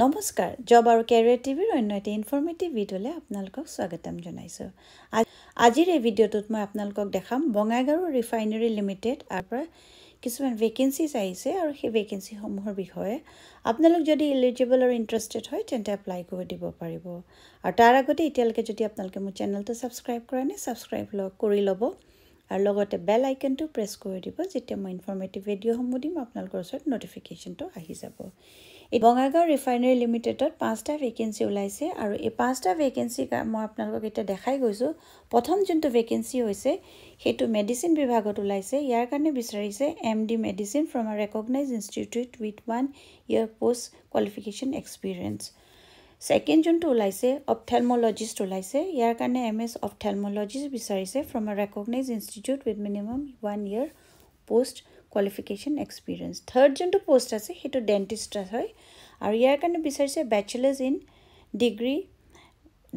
নমস্কাৰ জব আৰু কেৰিয়াৰ টিভিৰ অন্য এটা ইনফৰ্মেটিভ ভিডিঅ'লৈ আপোনালোকক স্বাগতম জনাইছোঁ। আজিৰ এই ভিডিঅ'টোত মই আপোনালোকক দেখাম বঙাইগাঁও ৰিফাইনাৰী লিমিটেড আৰু পৰা কিছুমান ভেকেঞ্চিজ আহিছে আৰু সেই ভেকেঞ্চিসমূহৰ বিষয়ে আপোনালোক যদি এলিজিবল আৰু ইণ্টাৰেষ্টেড হয় তেন্তে এপ্লাই কৰি দিব পাৰিব। আৰু তাৰ আগতে এতিয়ালৈকে যদি আপোনালোকে মোৰ চেনেলটো ছাবস্ক্ৰাইব কৰা নাই ছাবস্ক্ৰাইব কৰি ল'ব আৰু লগতে বেল আইকনটো প্ৰেছ কৰি দিব যেতিয়া মই ইনফৰ্মেটিভ ভিডিঅ'সমূহ দিম আপোনালোকৰ ওচৰত ন'টিফিকেশ্যনটো আহি যাব। এই বঙাইগাঁও ৰিফাইনাৰী লিমিটেডত 5টা ভেকেঞ্চি ওলাইছে আৰু এই 5টা ভেকেঞ্চি মই আপোনালোকক এতিয়া দেখাই গৈছোঁ। প্ৰথম যোনটো ভেকেঞ্চি হৈছে সেইটো মেডিচিন বিভাগত ওলাইছে। ইয়াৰ কাৰণে বিচাৰিছে MD medicine from a recognise institute with 1 year post qualification experience. Second যোনটো ওলাইছে অপথেলমলজিষ্ট ওলাইছে। ইয়াৰ কাৰণে MS অপথেলমলজিষ্ট বিচাৰিছে from a recognise institute with minimum 1 year post qualification experience. Third যোনটো পোষ্ট আছে সেইটো ডেণ্টিষ্ট হয় আৰু ইয়াৰ কাৰণে বিচাৰিছে bachelors in degree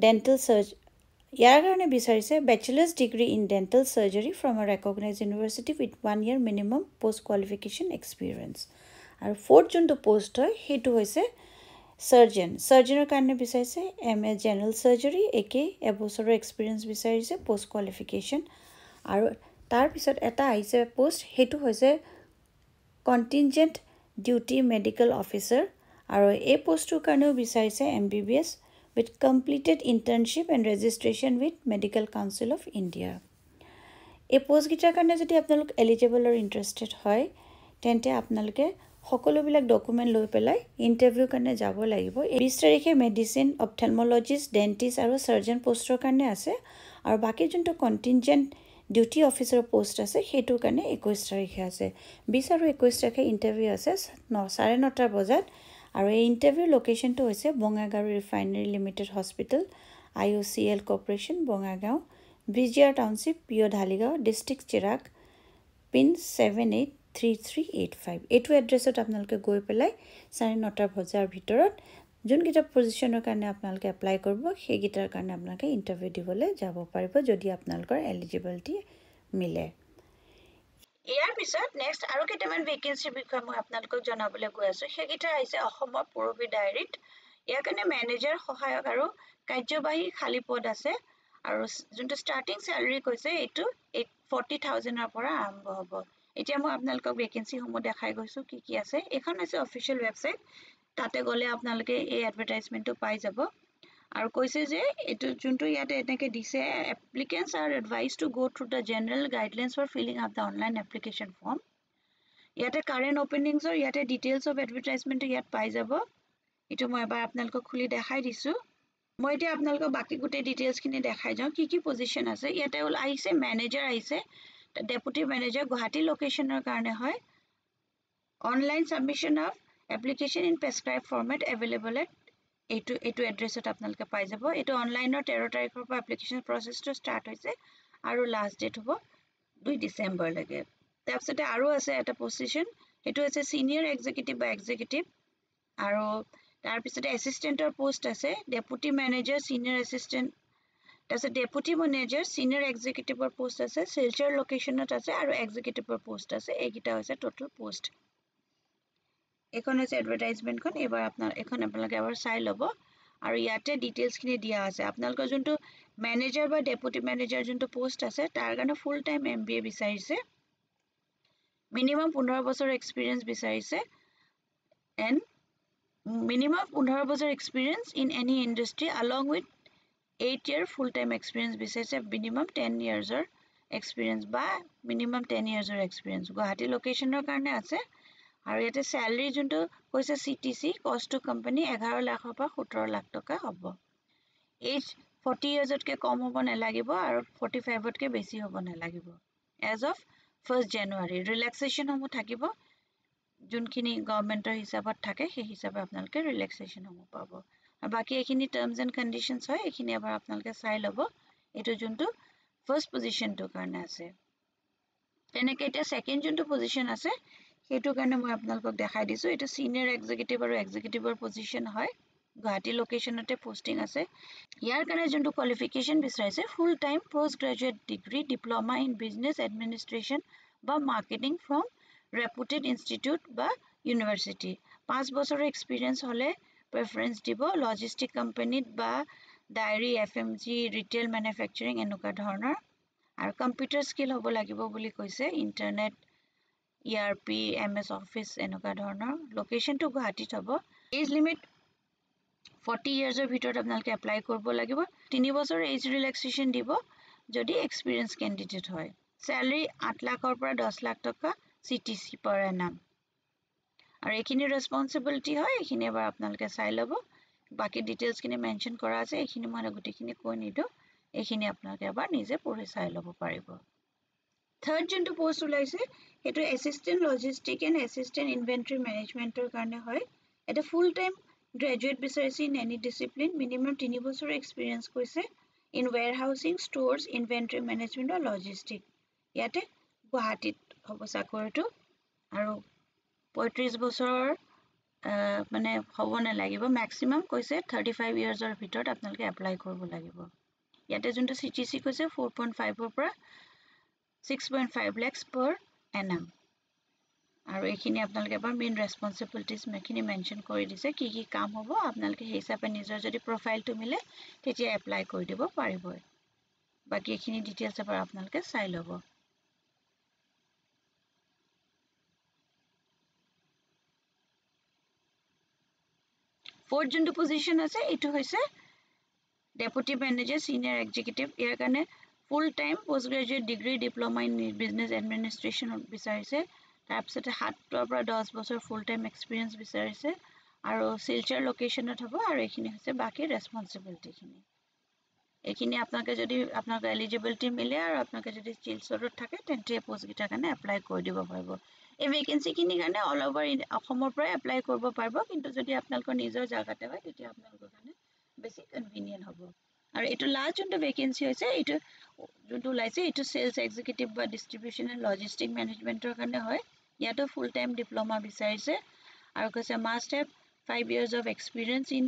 dental surgery. ইয়াৰ কাৰণে বিচাৰিছে bachelors degree in dental surgery from a recognise university with 1 year minimum post qualification experience. আৰু ফ'ৰ্থ যোনটো পোষ্ট হয় সেইটো হৈছে চাৰ্জনৰ কাৰণে বিচাৰিছে MA জেনেৰেল চাৰ্জাৰী একে এবছৰৰ এক্সপিৰিয়েঞ্চ বিচাৰিছে পোষ্ট কোৱালিফিকেশ্যন। আৰু তাৰপিছত এটা আহিছে পোষ্ট সেইটো হৈছে কণ্টিনজেণ্ট ডিউটি মেডিকেল অফিচাৰ আৰু এই পোষ্টটোৰ কাৰণেও বিচাৰিছে MBBS with completed internship and registration with medical council of India. এই পোষ্টকেইটাৰ কাৰণে যদি আপোনালোক এলিজিবল আৰু ইণ্টাৰেষ্টেড হয় তেন্তে আপোনালোকে সকলোবিলাক ডকুমেণ্ট লৈ পেলাই ইণ্টাৰভিউৰ কাৰণে যাব লাগিব। 20 তাৰিখে মেডিচিন অপথেলমলজিষ্ট ডেণ্টিষ্ট আৰু চাৰ্জন পোষ্টৰ কাৰণে আছে আৰু বাকী যোনটো কণ্টিনজেণ্ট ডিউটি অফিচাৰ পোষ্ট আছে সেইটোৰ কাৰণে 21 তাৰিখে আছে। 20 আৰু 21 তাৰিখে ইণ্টাৰভিউ আছে 9:30 বজাত আৰু এই ইণ্টাৰভিউৰ লোকেশ্যনটো হৈছে Bongaigaon refinery limited hospital IOCL corporation Bongaigaon BGR township PO Dhaligaon district Chirag pin 783385। এইটো এড্ৰেছত আপোনালোকে গৈ পেলাই 9:30 বজাৰ ভিতৰত যোনকেইটা পজিশ্যনৰ কাৰণে আপোনালোকে এপ্লাই কৰিব সেইকেইটাৰ কাৰণে আপোনালোকে ইণ্টাৰভিউ দিবলৈ যাব পাৰিব যদি আপোনালোকৰ এলিজিবিলিটি মিলে। ইয়াৰ পিছত নেক্সট আৰু কেইটামান ভেকেঞ্চিৰ বিষয়ে মই আপোনালোকক জনাবলৈ গৈ আছোঁ। সেইকেইটা আহিছে অসমৰ পূৰবী ডায়েৰীত। ইয়াৰ কাৰণে মেনেজাৰ সহায়ক আৰু কাৰ্যবাহী খালী পদ আছে আৰু যোনটো ষ্টাৰ্টিং চেলাৰী কৈছে এইটো 40,000ৰ পৰা আৰম্ভ হ'ব। এতিয়া মই আপোনালোকক ভেকেঞ্চিসমূহ দেখাই গৈছোঁ কি কি আছে। এইখন হৈছে অফিচিয়েল ৱেবছাইট, তাতে গ'লে আপোনালোকে এই এডভাৰটাইজমেণ্টটো পাই যাব আৰু কৈছে যে এইটো যোনটো ইয়াতে এনেকৈ দিছে applicants are advise to go' through the general guidelines for filling up the online application form. ইয়াতে কাৰেণ্ট অপেনিংছৰ ইয়াতে ডিটেইলছ অফ এডভাৰটাইজমেণ্টটো ইয়াত পাই যাব। এইটো মই এবাৰ আপোনালোকক খুলি দেখাই দিছোঁ। মই এতিয়া আপোনালোকক বাকী গোটেই ডিটেইলছখিনি দেখাই যাওঁ কি কি পজিশ্যন আছে। ইয়াতে আহিছে মেনেজাৰ আহিছে, ডেপুটি মেনেজাৰ গুৱাহাটী লোকেশ্যনৰ কাৰণে হয়। Online submission of application in prescribe format available at এইটো এড্ৰেছত আপোনালোকে পাই যাব। এইটো অনলাইনৰ 13 তাৰিখৰ পৰা এপ্লিকেশ্যন প্ৰচেছটো ষ্টাৰ্ট হৈছে আৰু লাষ্ট ডেট হ'ব 2 ডিচেম্বৰলৈকে। তাৰপিছতে আৰু আছে এটা পজিশ্যন, সেইটো হৈছে ছিনিয়ৰ এক্সিকিউটিভ বা এক্সিকিউটিভ আৰু তাৰপিছতে এছিষ্টেণ্টৰ পোষ্ট আছে, ডেপুটি মেনেজাৰ ছিনিয়ৰ এছিষ্টেণ্ট, তাৰপিছত ডেপুটি মেনেজাৰ ছিনিয়ৰ এক্সিকিউটিভৰ পোষ্ট আছে, শিলচৰ লোকেশ্যনত আছে আৰু এক্সিকিউটিভৰ পোষ্ট আছে। এইকেইটা হৈছে টোটেল পোষ্ট। এইখন হৈছে এডভাৰটাইজমেণ্টখন। এইখন আপোনালোকে এবাৰ চাই ল'ব আৰু ইয়াতে ডিটেইলছখিনি দিয়া আছে। আপোনালোকৰ যোনটো মেনেজাৰ বা ডেপুটি মেনেজাৰ যোনটো পোষ্ট আছে তাৰ কাৰণে ফুল টাইম MBA বিচাৰিছে, মিনিমাম 15 বছৰ এক্সপিৰিয়েঞ্চ বিচাৰিছে এণ্ড মিনিমাম 15 বছৰ experience in any industry along with 8 year full time experience বিচাৰিছে, মিনিমাম 10 yearsৰ এক্সপিৰিয়েঞ্চ বা মিনিমাম 10 yearsৰ এক্সপিৰিয়েঞ্চ। গুৱাহাটী লোকেশ্যনৰ কাৰণে আছে আৰু ইয়াতে চেলাৰী যোনটো কৈছে CTC কষ্ট টু কোম্পানী 11 লাখৰ পৰা 17 লাখ টকা হ'ব। এজ 40 yearsতকৈ কম হ'ব নালাগিব আৰু 45তকৈ বেছি হ'ব নালাগিব। এজ অফ 1 জানুৱাৰী ৰিলেক্সেশ্যনসমূহ থাকিব, যোনখিনি গভৰ্ণমেণ্টৰ হিচাপত থাকে সেই হিচাপে আপোনালোকে ৰিলেক্সেশ্যনসমূহ পাব। আৰু বাকী এইখিনি টাৰ্মছ এণ্ড কণ্ডিশ্যনছ হয়, এইখিনি এবাৰ আপোনালোকে চাই ল'ব। এইটো যোনটো ফাৰ্ষ্ট পজিশ্যনটোৰ কাৰণে আছে। তেনেকৈ এতিয়া ছেকেণ্ড যোনটো পজিশ্যন আছে সেইটোৰ কাৰণে মই আপোনালোকক দেখাই দিছোঁ। এইটো ছিনিয়ৰ এক্সিকিউটিভ আৰু এক্সিকিউটিভৰ পজিশ্যন হয়, গুৱাহাটী লোকেশ্যনতে পোষ্টিং আছে। ইয়াৰ কাৰণে যোনটো কোৱালিফিকেশ্যন বিচাৰিছে full time post graduate degree diploma in business administration বা মাৰ্কেটিং ফ্ৰম ৰেপুটেড ইনষ্টিটিউট বা ইউনিভাৰ্চিটি। 5 বছৰৰ এক্সপিৰিয়েঞ্চ হ'লে প্ৰেফাৰেন্স দিব লজিষ্টিক কোম্পানীত বা ডায়েৰী এফএমজি ৰিটেইল মেনুফেকচাৰিং এনেকুৱা ধৰণৰ আৰু কম্পিউটাৰ স্কিল হ'ব লাগিব বুলি কৈছে ইণ্টাৰনেট ERP MS অফিচ এনেকুৱা ধৰণৰ লোকেশনটো গুৱাহাটীত হ'ব এজ লিমিট 40 ইয়াৰ্ছৰ ভিতৰত আপোনালোকে এপ্লাই কৰিব লাগিব 3 বছৰ এজ ৰিলেক্সেশ্যন দিব যদি এক্সপিৰিয়েন্স কেণ্ডিডেট হয় স্যালাৰি 8 লাখৰ পৰা 10 লাখ টকা CTC per annum আৰু এইখিনি ৰেসপন্সিবিলিটি হয় এইখিনি এবাৰ আপোনালোকে চাই ল'ব বাকি ডিটেইলছখিনি মেনশন কৰা আছে এইখিনি মই গুটিখিনি কৈ নিদো এইখিনি আপোনালোকে এবাৰ নিজে পঢ়ি চাই ল'ব পাৰিব থাৰ্ড যোনটো পোষ্ট ওলাইছে সেইটো assistant logistic and assistant inventory মেনেজমেন্টৰ কাৰণে হয় এটা ফুল টাইম গ্ৰেজুৱেট বিচাৰিছে ইন এনি ডিসিপ্লিন মিনিমাম 3 বছৰৰ এক্সপিৰিয়েন্স কৈছে in warehousing stores inventory management or logistic ইয়াতে গুৱাহাটীত হ'ব চাকৰিটো আৰু 35 বছৰৰ মানে হ'ব নালাগিব ম্যাক্সিমাম কৈছে 35 ইয়াৰ্ছৰ ভিতৰত আপোনালোকে এপ্লাই কৰিব লাগিব ইয়াতে যোনটো CTC কৈছে 4.5 ৰ পৰা 6.5 lakhs per annum আৰু এইখিনি আপোনালোকে এবাৰ মেইন ৰেসপন্সিবিলিটিজ মেখিনি মেনশন কৰি দিছে কি কাম হ'ব আপোনালোকে সেই হিচাপে নিজৰ যদি প্ৰফাইলটো মিলে তেতিয়া এপ্লাই কৰি দিব পাৰিব বাকি এইখিনি ডিটেইলছ এবাৰ আপোনালোকে চাই ল'ব ফৰ্থ যোনটো পজিশন আছে এটো হৈছে ডেপুটি মেনেজাৰ সিনিয়ৰ এক্সিকিউটিভ ইয়াৰ কাৰণে full time post graduate degree diploma in business administration বিচাৰিছে তাৰপিছতে 7 পৰা 10 বছৰ ফুল টাইম এক্সপিৰিয়েন্স বিচাৰিছে আৰু শিলচৰ লোকেশনত হ'ব আৰু এইখিনি হৈছে বাকি ৰেসপন্সিবিলিটিখিনি এইখিনি আপোনালোকে যদি আপোনালোকৰ এলিজিবিলিটি মিলে আৰু আপোনালোকে যদি শিলচৰত থাকে তেন্তে পোষ্ট গিটাৰ কাৰণে এপ্লাই কৰি দিব পাৰিব এই ভেকেন্সিখিনিৰ কাৰণে অল ওভাৰ অসমৰ পৰা এপ্লাই কৰিব পাৰিব কিন্তু যদি আপোনালোকৰ নিজৰ জায়গাতে হয় তেতিয়া আপোনালোকৰ কাৰণে বেছি কনভিনিয়েন্ট হ'ব আৰু এটো লাষ্ট যোনটো ভেকেন্সি হৈছে এটো যোনটো ওলাইছে এটো সেলস এক্সিকিউটিভ বা ডিস্ট্ৰিবিউশন এণ্ড লজিষ্টিক মেনেজমেন্টৰ কাৰণে হয় ইয়াতো ফুল টাইম ডিপ্লোমা বিচাৰিছে আৰু কৈছে must have 5 years of experience in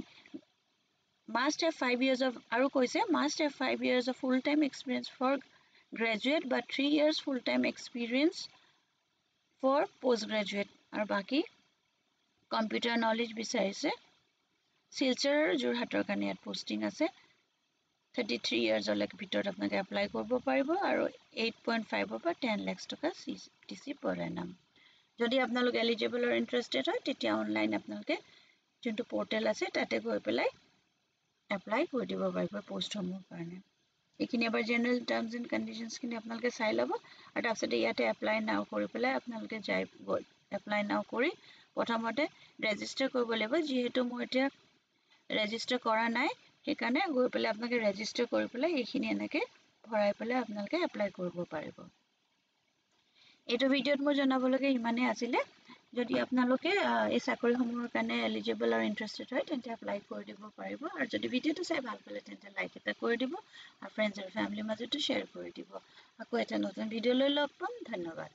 must have 5 years of আৰু কৈছে must have 5 years of full time experience for graduate but 3 years full time experience for postgraduate আৰু বাকি কম্পিউটাৰ নলেজ বিচাৰিছে শিলচৰ যোৰহাটৰ কাৰণে ইয়াত পোষ্টিং আছে 33 years লৈকে ভিতৰত আপোনালোকে এপ্লাই কৰিব পাৰিব আৰু 8.5 ৰ পৰা 10 lakhs টকা CTC per annum যদি আপোনালোক এলিজিবল আৰু ইন্টাৰেস্টেড হয় তেতিয়া অনলাইন আপোনালোকে যোনটো পোৰ্টেল আছে তাতে গৈ পেলাই এপ্লাই কৰি দিব পাৰিব পোষ্টসমূহৰ কাৰণে এইখিনি এবাৰ জেনাৰেল টাৰ্মছ এণ্ড কণ্ডিশনছখিনি আপোনালোকে চাই ল'ব আৰু তাৰপিছতে ইয়াতে এপ্লাই নাও কৰি পেলাই আপোনালোকে যাই এপ্লাই নাও কৰি প্ৰথমতে ৰেজিষ্টাৰ কৰিব লাগিব যিহেতু মই এতিয়া ৰেজিষ্টাৰ কৰা নাই সেইকাৰণে গৈ পেলাই আপোনালোকে ৰেজিষ্টাৰ কৰি পেলাই এইখিনি এনেকে ভৰাই পেলাই আপোনালোকে এপ্লাই কৰিব পাৰিব এইটো ভিডিঅ'ত মই জনাবলগীয়া ইমানেই আছিলে যদি আপোনালোকে এই চাকৰিসমূহৰ কাৰণে এলিজিবল আৰু ইন্টাৰেস্টেড হয় তেন্তে এপ্লাই কৰি দিব পাৰিব আৰু যদি ভিডিঅ'টো চাই ভাল পালে তেন্তে লাইক এটা কৰি দিব আৰু ফ্ৰেণ্ডছ আৰু ফ্যামিলিৰ মাজতো শ্বেয়াৰ কৰি দিব আকৌ এটা নতুন ভিডিঅ' লৈ লগ পাম ধন্যবাদ